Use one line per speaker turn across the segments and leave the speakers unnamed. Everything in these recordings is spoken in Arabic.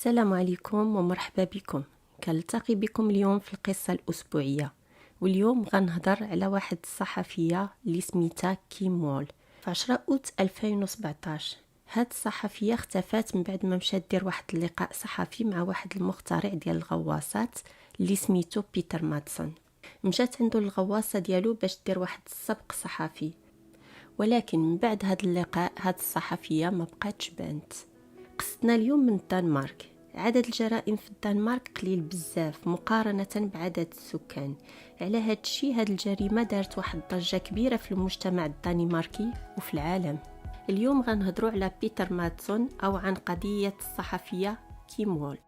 السلام عليكم ومرحبا بكم. كنلتقي بكم اليوم في القصة الأسبوعية، واليوم غنهضر على واحد الصحفية اللي سميتها كيم وول. في 10 أوت 2017 هاد الصحفية اختفت من بعد ما مشات دير واحد اللقاء صحفي مع واحد المخترع ديال الغواصات اللي سميتو بيتر ماتسون. مشات عنده الغواصة ديالو باش دير واحد السبق صحفي، ولكن من بعد هاد اللقاء هاد الصحفية ما بقاتش بانت. قصتنا اليوم من الدنمارك. عدد الجرائم في الدنمارك قليل بزاف مقارنة بعدد السكان. على هاد الشيء هاد الجريمة دارت واحد الضجة كبيرة في المجتمع الدنماركي وفي العالم. اليوم غنهضروا على بيتر ماتسون أو عن قضية الصحفية كيم وول.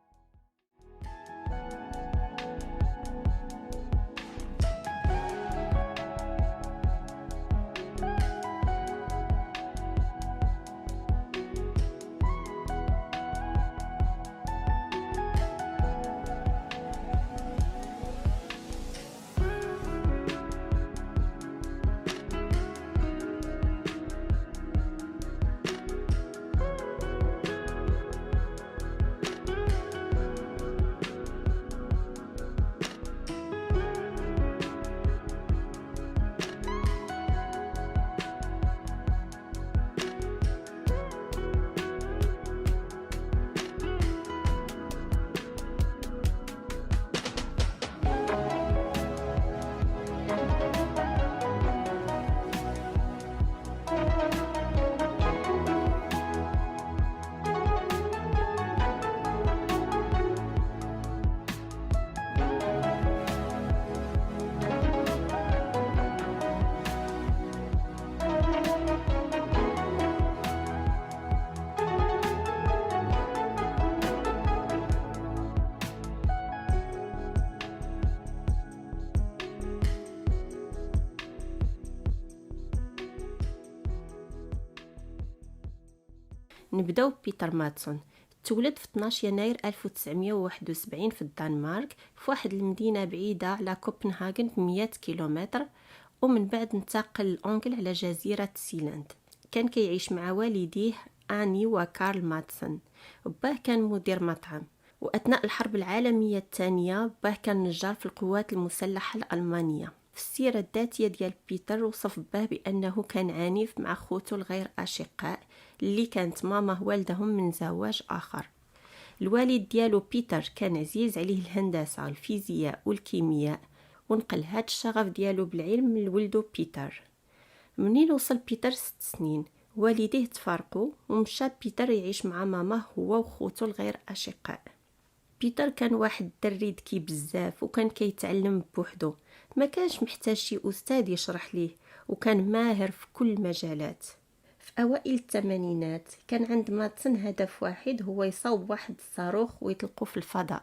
نبداو ببيتر ماتسون. تولد في 12 يناير 1971 في الدنمارك، في واحد المدينة بعيدة على كوبنهاغن ب 100 كيلومتر، ومن بعد انتقل لأنجل على جزيرة سيلاند. كان كيعيش مع والديه آني وكارل ماتسون. باه كان مدير مطعم، وأثناء الحرب العالمية الثانية باه كان نجار في القوات المسلحة الألمانية. في السيرة الذاتية ديال بيتر وصف باه بأنه كان عنيف مع خوته الغير أشقاء اللي كانت ماماه والدهم من زواج آخر. الوالد ديالو بيتر كان عزيز عليه الهندسة الفيزياء والكيمياء، ونقل هاد الشغف ديالو بالعلم لولدو بيتر. منين وصل بيتر 6 سنين والديه تفارقوا، ومشى بيتر يعيش مع ماماه هو وخوته الغير أشقاء. بيتر كان واحد الدري ذكي بزاف، وكان كيتعلم بوحدو، ما كانش محتاج شي أستاذ يشرح ليه، وكان ماهر في كل المجالات. في أوائل الثمانينات كان عند ماتسون هدف واحد، هو يصاوب واحد الصاروخ ويطلقه في الفضاء.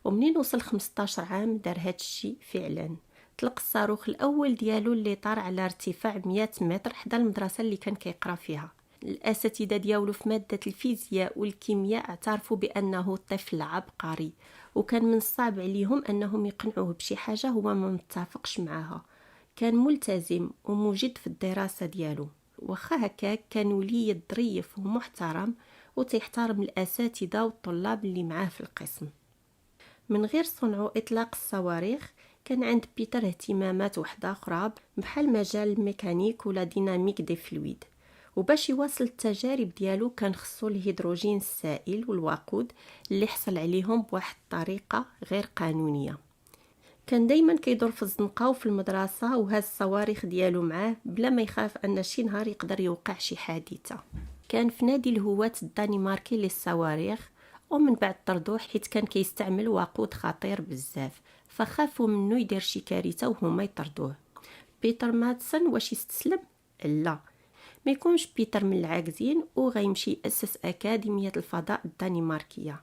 ومنين وصل 15 عام دار هاد الشي فعلا. طلق الصاروخ الأول ديالو اللي طار على ارتفاع 100 متر حدا المدرسة اللي كان كيقرا فيها. الأساتذة ديالو في مادة الفيزياء والكيمياء اعترفوا بأنه طفل عبقري، وكان من الصعب عليهم أنهم يقنعوه بشي حاجة هو ما متفقش معها. كان ملتزم ومجد في الدراسة ديالو، وخا هكاك كان ولي ظريف ومحترم، وتيحترم الأساتذة والطلاب اللي معاه في القسم. من غير صنع إطلاق الصواريخ كان عند بيتر اهتمامات وحدة أخرى بحال مجال الميكانيك ولا ديناميك دي فلويد. وباش يواصل التجارب ديالو كان خصو الهيدروجين السائل والوقود اللي حصل عليهم بواحد الطريقة غير قانونية. كان دايما كيدور في الزنقة وفي المدرسة وهاز الصواريخ ديالو معاه بلا ما يخاف أن شي نهار يقدر يوقع شي حادثة. كان في نادي الهواة الدنماركي للصواريخ، ومن بعد طردوه حيت كان كيستعمل وقود خطير بزاف، فخافوا منه يدير شي كارثة وهما يطردوه. بيتر ماتسون واش يستسلم؟ لا، ما يكونش بيتر من العاجزين وغيمشي يأسس أكاديمية الفضاء الدنماركية.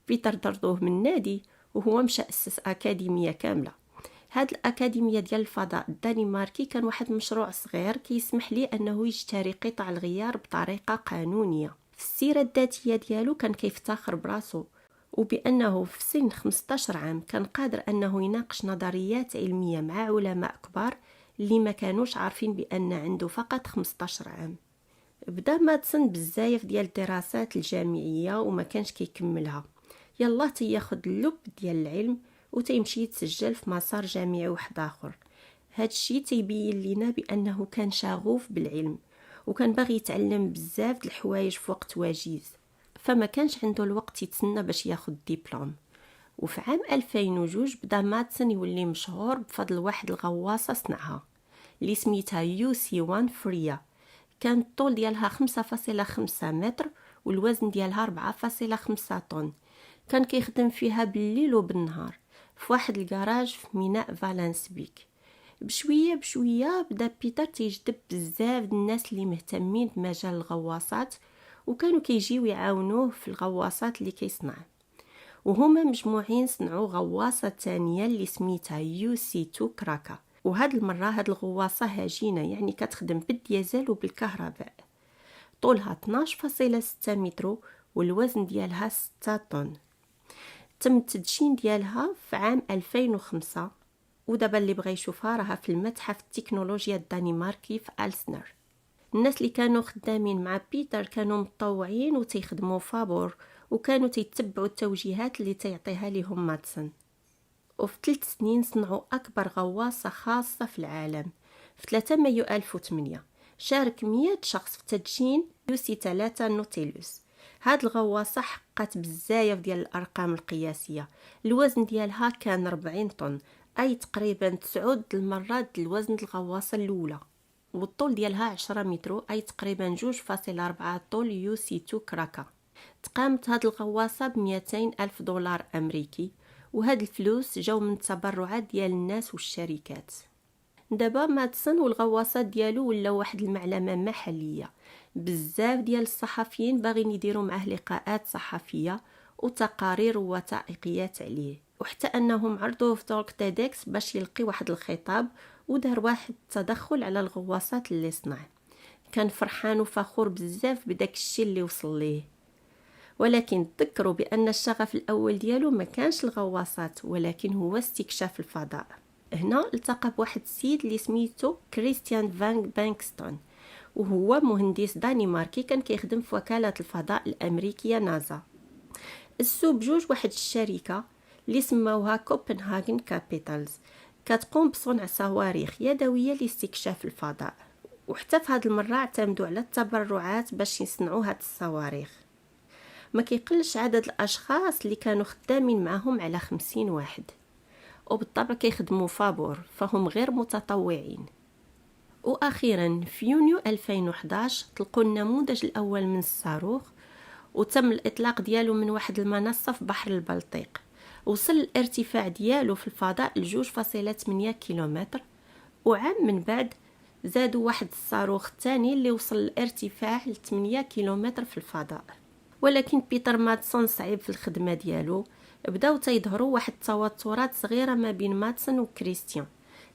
بيتر طردوه من النادي وهو مشى أسس أكاديمية كاملة. هاد الأكاديمية ديال الفضاء الدنماركي كان واحد مشروع صغير كيسمح ليه أنه يشتري قطع الغيار بطريقة قانونية. في السيرة الذاتية ديالو كان كيفتخر براسو وبأنه في سن 15 عام كان قادر أنه يناقش نظريات علمية مع علماء كبار اللي ما كانوش عارفين بأن عنده فقط 15 عام. بدا ماتسون بزاف ديال الدراسات الجامعية وما كانش كيكملها. يلا تياخد اللب ديال العلم وتيمشي يتسجل في مسار جامعي واحد اخر. هاد الشيء تيبين لينا بانه كان شغوف بالعلم وكان باغي يتعلم بزاف د الحوايج في وقت وجيز، فما كانش عنده الوقت يتسنى باش ياخد ديبلوم. وفي عام 2002 بدا ماتسون يولي مشهور بفضل واحد الغواصة صنعها اللي سميتها يو سي 1 فريا. كان الطول ديالها 5.5 متر والوزن ديالها 4.5 طن. كان كيخدم فيها بالليل وبالنهار في واحد الكراج في ميناء فالنسبيك. بشويه بشويه بدا بيتر تيجذب بزاف د الناس اللي مهتمين بمجال الغواصات وكانوا كيجيو يعاونوه في الغواصات اللي كيصنع. وهما مجموعين صنعوا غواصه ثانيه اللي سميتها يو سي 2 كراكا. وهاد المره هاد الغواصه هجينه، يعني كتخدم بالديزل وبالكهرباء. طولها 12.6 متر والوزن ديالها 6 طن. تم التدشين ديالها في عام 2005 ودابا اللي بغى يشوفها راها في المتحف التكنولوجيا الدنماركي في ألسنر. الناس اللي كانوا خدامين مع بيتر كانوا متطوعين وتيخدموا فابور وكانوا تيتبعوا التوجيهات اللي تيعطيها لهم ماتسون. وفي 3 سنين صنعوا أكبر غواصة خاصة في العالم. في 3 مايو 2008 شارك 100 شخص في تدشين يوسي 3 نوتيلوس. هاد الغواصة حققت بزاف ديال الأرقام القياسية. الوزن ديالها كان 40 طن، أي تقريبا 9 المرات الوزن الغواصة الأولى. والطول ديالها 10 متر، أي تقريبا 2.4 طول يو سي 2 كراكا. تقامت هاد الغواصة ب200 ألف دولار أمريكي، وهاد الفلوس جاو من تبرعات ديال الناس والشركات. دابا ماتسون والغواصات ديالو ولا واحد المعلمة محلية. بزاف ديال الصحفيين باغيين يديروا معاه لقاءات صحفية وتقارير ووثائقيات عليه، وحتى انهم عرضوه في طرق تيدكس باش يلقي واحد الخطاب ودار واحد التدخل على الغواصات اللي صنع. كان فرحان وفخور بزاف بداك الشيء اللي وصل ليه. ولكن تذكروا بان الشغف الاول ديالو ما كانش الغواصات ولكن هو استكشاف الفضاء. هنا التقى بواحد السيد اللي سميتو كريستيان فان بانكستون، وهو مهندس دنماركي كان كيخدم في وكالة الفضاء الأمريكية ناسا. السو بجوج واحد الشركة اللي سموها كوبنهاغن كابيتالز كتقوم بصنع صواريخ يدوية لاستكشاف الفضاء. وحتى في هاد المرة اعتمدوا على التبرعات باش يصنعوا هاد الصواريخ. ما كيقلش عدد الأشخاص اللي كانوا خدامين معهم على 50 واحد، وبالطبع كيخدموا فابور فهم غير متطوعين. واخيرا في يونيو 2011 طلقوا النموذج الاول من الصاروخ وتم الاطلاق ديالو من واحد المنصه في بحر البلطيق. وصل الارتفاع ديالو في الفضاء ل 2.8 كيلومتر. وعام من بعد زادوا واحد الصاروخ ثاني اللي وصل الارتفاع ل 8 كيلومتر في الفضاء. ولكن بيتر ماتسون صعيب في الخدمه ديالو. بداو تيظهروا واحد التوترات صغيره ما بين ماتسون وكريستيان،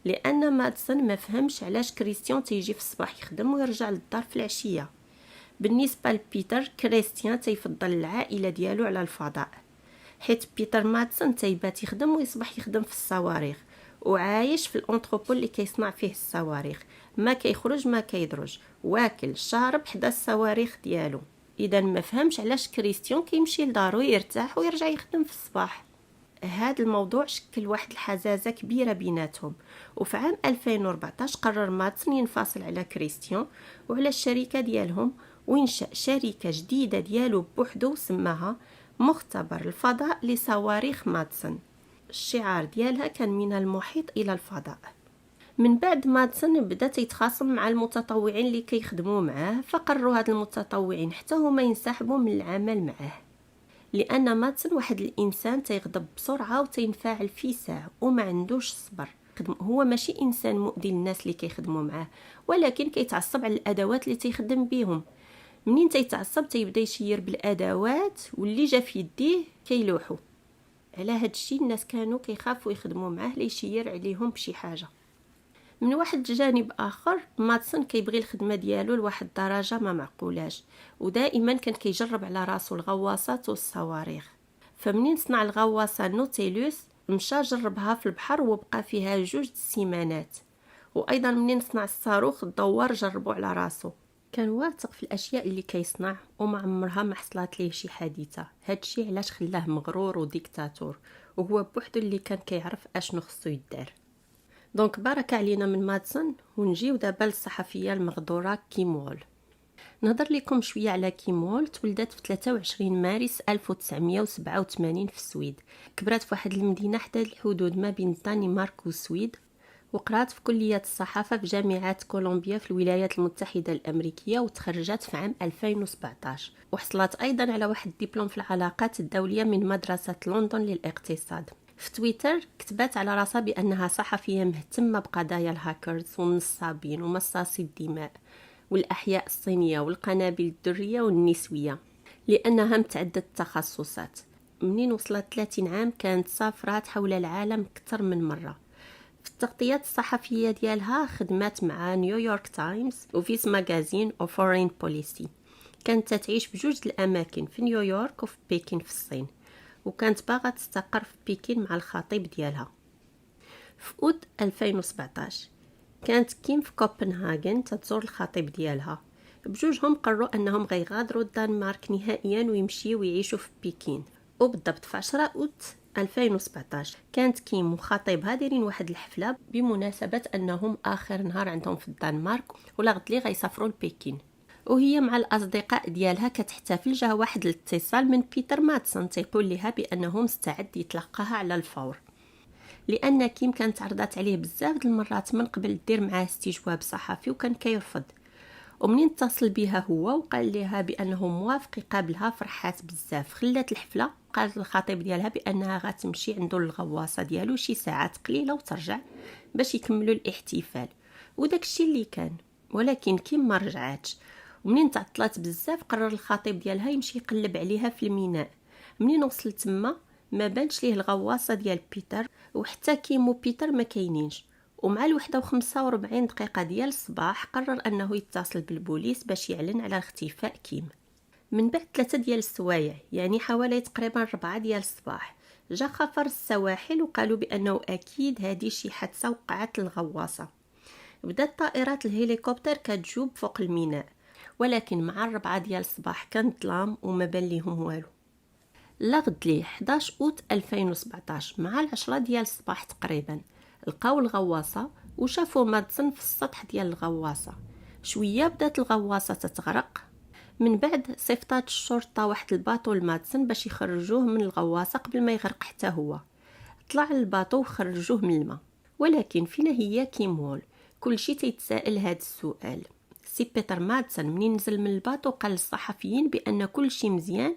لان ماتسون ما فهمش علاش كريستيان تيجي في الصباح يخدم ويرجع للدار في العشيه. بالنسبه لبيتر، كريستيان تيفضل العائله ديالو على الفضاء، حيت بيتر ماتسون تيبات يخدم ويصبح يخدم في الصواريخ وعايش في الانتروبول اللي كيصنع فيه الصواريخ. ما كيخرج ما كيدرج، واكل شارب حدا الصواريخ ديالو. اذا ما فهمش علاش كريستيان كيمشي لدارو يرتاح ويرجع يخدم في الصباح. هذا الموضوع شكل واحد الحزازة كبيرة بيناتهم. وفي عام 2014 قرر ماتسون ينفصل على كريستيان وعلى الشركة ديالهم وينشأ شركة جديدة ديالو بوحدو وسماها مختبر الفضاء لصواريخ ماتسون. الشعار ديالها كان من المحيط إلى الفضاء. من بعد ماتسون بدا يتخاصم مع المتطوعين اللي كيخدموا معاه، فقرروا هاد المتطوعين حتى هما ينسحبوا من العمل معاه، لان ماتسون واحد الانسان تيغضب بسرعه وتينفعل في ساعه وما عندوش الصبر. هو ماشي انسان مؤذي للناس اللي كيخدموا معاه، ولكن كيتعصب على الادوات اللي تيخدم بيهم. منين تيتعصب تيبدا يشير بالادوات واللي جا في يديه كيلوحوا. على هاد الشيء الناس كانوا كيخافوا يخدموا معاه ليشير عليهم بشي حاجه. من واحد الجانب اخر ماتسون كيبغي الخدمه ديالو لواحد الدرجه ما معقولاش، ودائما كان كيجرب على راسو الغواصات والصواريخ. فمنين صنع الغواصه نوتيلوس مشى جربها في البحر وبقى فيها 2 سيمانات. وايضا منين صنع الصاروخ الدوار جربوا على راسو. كان واثق في الاشياء اللي كيصنع وما عمرها ما حصلت ليه شي حادثه. هادشي علاش خلاه مغرور وديكتاتور، وهو بوحدو اللي كان كيعرف اشنو خصو يدار. دونك بارك علينا من مادسون، ونجيو دابا للصحفيه المغدوره كيم وول. نهضر لكم شويه على كيم وول. تولدت في 23 مارس 1987 في السويد. كبرات في واحد المدينه حدا الحدود ما بين الدنمارك والسويد، وقرات في كلية الصحافة في جامعة كولومبيا في الولايات المتحدة الأمريكية، وتخرجت في عام 2017. وحصلت أيضا على واحد الدبلوم في العلاقات الدولية من مدرسة لندن للاقتصاد. في تويتر كتبت على راسها بأنها صحفية مهتمة بقضايا الهاكرز والنصابين ومصاصي الدماء والأحياء الصينية والقنابل الذرية والنسوية، لأنها متعددة التخصصات. منين وصلت 30 عام كانت سافرات حول العالم أكثر من مرة. في التغطيات الصحفية ديالها خدمات مع نيويورك تايمز وفيس ماغازين وفورين بوليسي. كانت تعيش بجوج الأماكن، في نيويورك وفي بكين في الصين، وكانت باغا تستقر في بكين مع الخطيب ديالها. في أوت 2017 كانت كيم في كوبنهاغن تزور الخطيب ديالها. بجوجهم قرروا أنهم غيغادروا الدنمارك نهائيا ويمشيوا ويعيشوا في بكين. وبالضبط في 10 أوت 2017 كانت كيم وخطيبها دايرين واحد الحفله بمناسبه انهم اخر نهار عندهم في الدنمارك، ولا غد لي غيسافروا لبكين. وهي مع الاصدقاء ديالها كتحتفل، جا واحد الاتصال من بيتر مادسون تيقول لها بانه مستعد يتلقاها على الفور، لان كيم كانت عرضات عليه بزاف د المرات من قبل دير معاه استجواب صحفي وكان كيرفض. ومنين اتصل بها هو وقال لها بانه موافق يقابلها فرحات بزاف. خلات الحفله، قالت للخطيب ديالها بانها غتمشي عنده للغواصه ديالو شي ساعات قليله وترجع باش يكملوا الاحتفال. وداك الشيء اللي كان، ولكن كيم ما رجعاتش. ومنين تعطلات بزاف قرر الخطيب ديالها يمشي يقلب عليها في الميناء. منين وصل تما ما بانش ليه الغواصه ديال بيتر، وحتى كيم وبيتر ما كاينينش. ومع 1:45 دقيقة ديال الصباح قرر أنه يتصل بالبوليس باش يعلن على اختفاء كيم. من بعد 3 ديال السوايع، يعني حوالي تقريبا 4 ديال الصباح، جا خفر السواحل وقالوا بأنه أكيد هادي شي حادثة وقعت للغواصة. بدات طائرات الهليكوبتر كتجوب فوق الميناء، ولكن مع 4 ديال الصباح كان ظلام وما بان ليهم والو. لا غد ليه 11 أوت 2017 مع 10 ديال الصباح تقريبا لقاو الغواصة وشافوا مادسون في السطح ديال الغواصة. شوية بدات الغواصة تتغرق. من بعد صيفطات الشرطة واحد الباطو لمادسون باش يخرجوه من الغواصة قبل ما يغرق حتى هو. طلع الباطو وخرجوه من الماء. ولكن فين هي كيم وول؟ كلشي تيتساءل هاد السؤال. سي بيتر مادسون منين نزل من الباطو قال للصحفيين بأن كلشي مزيان،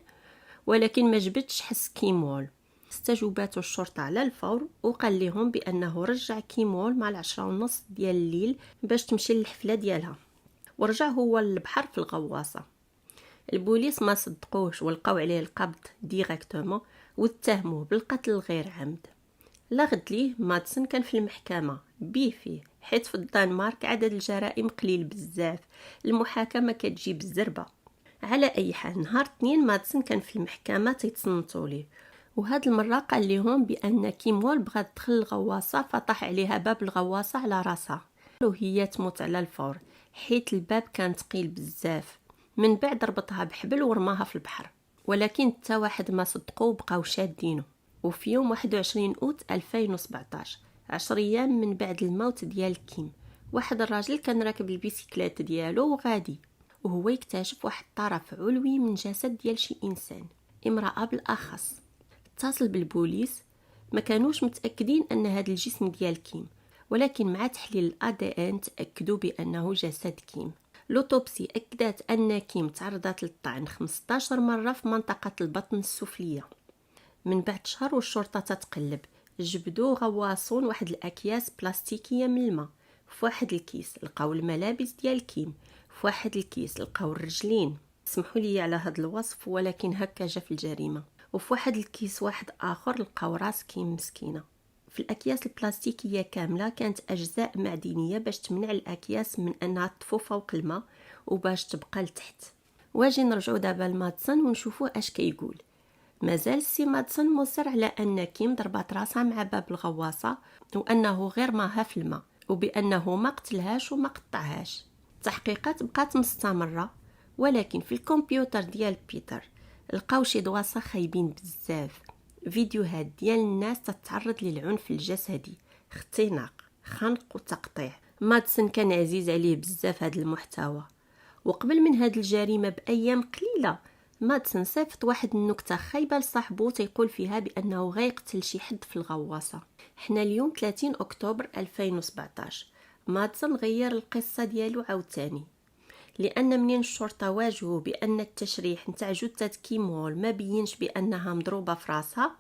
ولكن ما جبتش حس كيم وول. استجوبات الشرطة على الفور وقال لهم بأنه رجع كيم وول مع 10:30 ديال الليل باش تمشي للحفلة ديالها، ورجع هو للبحر في الغواصة. البوليس ما صدقوش ولقاو عليه القبض ديريكتومون واتهموه بالقتل غير عمد. لا غد ليه مادسون كان في المحكمة بيه فيه، حيث في الدنمارك عدد الجرائم قليل بزاف، المحاكمة كتجي بالزربة. على اي حال نهار 2 مادسون كان في المحكمة تيتصنتوا ليه، وهاد المرة قال لهم بأن كيم وول بغات تدخل الغواصة فطاح عليها باب الغواصة على راسها وهي تموت على الفور، حيث الباب كان ثقيل بزاف. من بعد ربطها بحبل ورماها في البحر، ولكن حتى واحد ما صدقوا وبقاو شادينه. وفي يوم 21 أوت 2017 10 أيام من بعد الموت ديال كيم، واحد الراجل كان راكب البيسيكلات ديالو وغادي، وهو يكتشف واحد الطرف علوي من جسد ديال شي إنسان، امرأة بالأخص. اتصل بالبوليس، ما كانوش متأكدين أن هذا الجسم ديال كيم، ولكن مع تحليل الADN تأكدوا بأنه جسد كيم. لوتوبسي أكدت أن كيم تعرضت للطعن 15 مرة في منطقة البطن السفلية. من بعد شهر والشرطة تتقلب، جبدوا غواصون واحد الأكياس بلاستيكية من الماء. في واحد الكيس لقاو الملابس ديال كيم، في واحد الكيس لقاو الرجلين. سمحوا لي على هذا الوصف ولكن هكا جا في الجريمة. وفي واحد الكيس واحد آخر لقاو راس كيم مسكينة. في الأكياس البلاستيكية كاملة كانت أجزاء معدنية باش تمنع الأكياس من أنها تطفو فوق الماء وباش تبقى لتحت. واجي نرجعو دابا لمادسون ونشوفو اش كيقول. مازال السي مادسون مصر على أن كيم ضربات راسها مع باب الغواصة، وأنه غير ماها في الماء، وبأنه ما قتلهاش وما قطعهاش. التحقيقات بقات مستمرة، ولكن في الكمبيوتر ديال بيتر لقاو شي دواصة خايبين بزاف. فيديوهات ديال الناس تتعرض للعنف الجسدي، اختناق، خنق وتقطيع. مادسون كان عزيز عليه بزاف هذا المحتوى، وقبل من هاد الجريمة بأيام قليلة مادسون صيفط واحد النكتة خايبة لصاحبو تيقول فيها بأنه غيقتل شي حد في الغواصة. حنا اليوم 30 أكتوبر 2017. مادسون غير القصة ديالو عاوتاني، لأن منين الشرطة واجهوا بأن التشريح نتاع جثة كيم وول ما بينش بأنها مضروبة في راسها،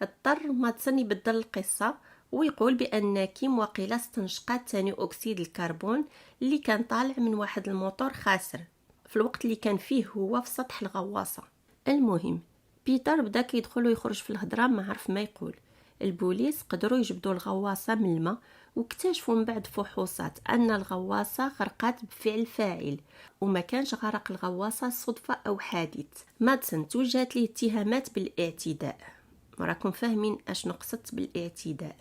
اضطر مادسون يبدل القصة ويقول بأن كيم وقيلة استنشقات ثاني أكسيد الكربون اللي كان طالع من واحد الموتور خاسر في الوقت اللي كان فيه هو في سطح الغواصة. المهم بيتر بدا كيدخل ويخرج في الهضره ما عرف ما يقول. البوليس قدروا يجبدوا الغواصة من الماء، واكتشفوا من بعد فحوصات أن الغواصة غرقت بفعل فاعل وما كانش غرق الغواصة صدفة أو حادث. مادسون توجهت ليه اتهامات بالاعتداء. راكم فاهمين اشنو قصدت بالاعتداء؟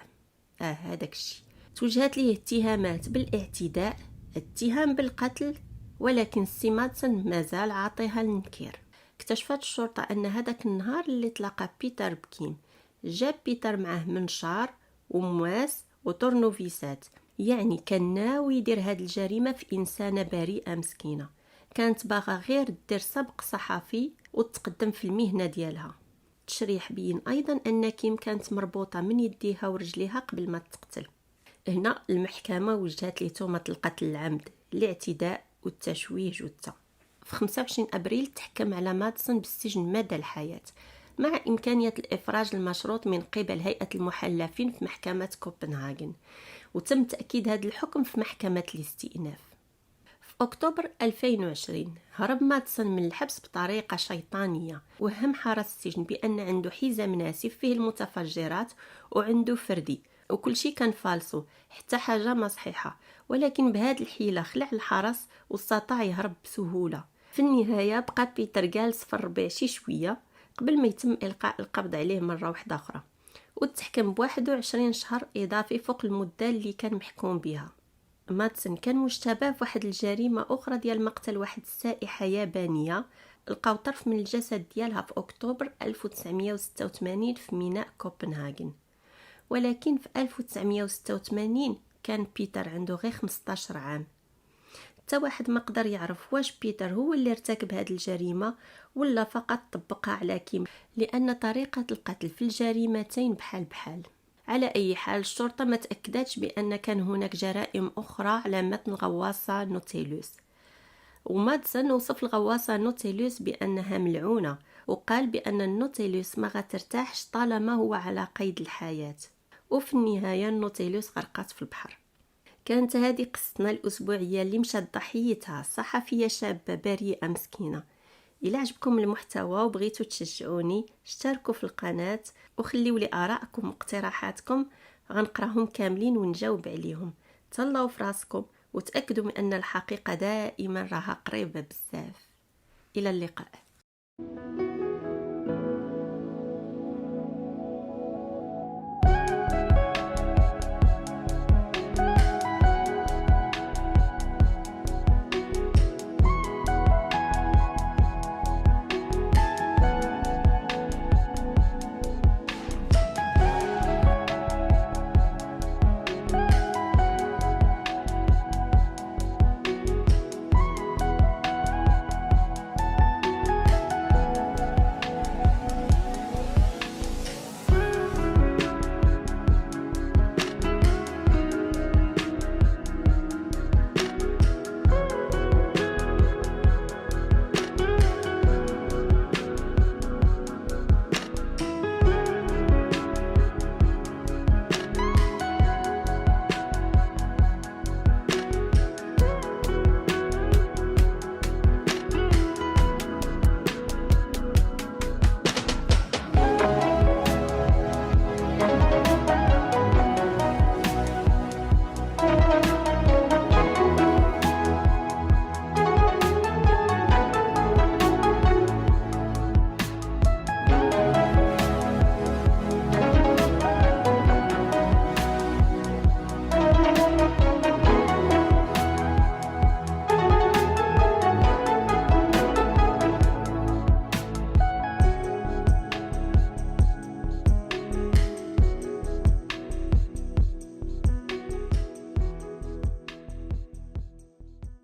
هذاك الشيء. توجهت ليه اتهامات بالاعتداء، اتهام بالقتل، ولكن سي مادسون مازال عاطيها النكير. اكتشفت الشرطة أن هذاك النهار اللي تلاقى بيتر بكيم جاب بيتر معه منشار ومواس وطرنوفيسات، يعني كان ناوي يدير هاد الجريمة في إنسانة بريئة مسكينة، كانت باغا غير دير سبق صحفي وتقدم في المهنة ديالها. التشريح بين أيضا أن كيم كانت مربوطة من يديها ورجليها قبل ما تقتل. هنا المحكمة وجهت ليه تهمة القتل العمد، الاعتداء والتشويه جثة. في 25 أبريل تحكم على مادسون بالسجن مدى الحياة، مع إمكانية الإفراج المشروط من قبل هيئة المحلفين في محكمة كوبنهاغن، وتم تأكيد هذا الحكم في محكمة الاستئناف. في أكتوبر 2020 هرب مادسون من الحبس بطريقة شيطانية، وهم حرس السجن بأن عنده حزام ناسف فيه المتفجرات وعنده فردي، وكل شيء كان فالسو، حتى حاجة ما صحيحة. ولكن بهذه الحيلة خلع الحرس واستطاع يهرب بسهولة. في النهاية بقى بيتر جالس في الربيع شي شوية قبل ما يتم إلقاء القبض عليه مرة واحدة أخرى، وتحكم ب21 شهر إضافي فوق المدة اللي كان محكوم بها. مادسون كان مشتبه في واحد الجريمة أخرى ديال مقتل واحد السائحة يابانية لقاو طرف من الجسد ديالها في أكتوبر 1986 في ميناء كوبنهاغن. ولكن في 1986 كان بيتر عنده غير 15 عام. حتى واحد ما قدر يعرف واش بيتر هو اللي ارتكب هذه الجريمة ولا فقط طبقها على كيم، لأن طريقة القتل في الجريمتين بحال. على أي حال الشرطة ما تأكدتش بأن كان هناك جرائم أخرى على متن الغواصة نوتيلوس. ومادسون وصف الغواصة نوتيلوس بأنها ملعونة، وقال بأن النوتيلوس ما غترتاحش طالما هو على قيد الحياة. وفي النهاية النوتيلوس غرقت في البحر. كانت هذه قصتنا الأسبوعية اللي مشات ضحيتها صحفية شابة بريئة مسكينة. إلا عجبكم المحتوى وبغيتوا تشجعوني اشتركوا في القناة وخليوا لي آراءكم واقتراحاتكم، غنقراهم كاملين ونجاوب عليهم. تهلاو في راسكم وتأكدوا من أن الحقيقة دائما راها قريبة بزاف. إلى اللقاء.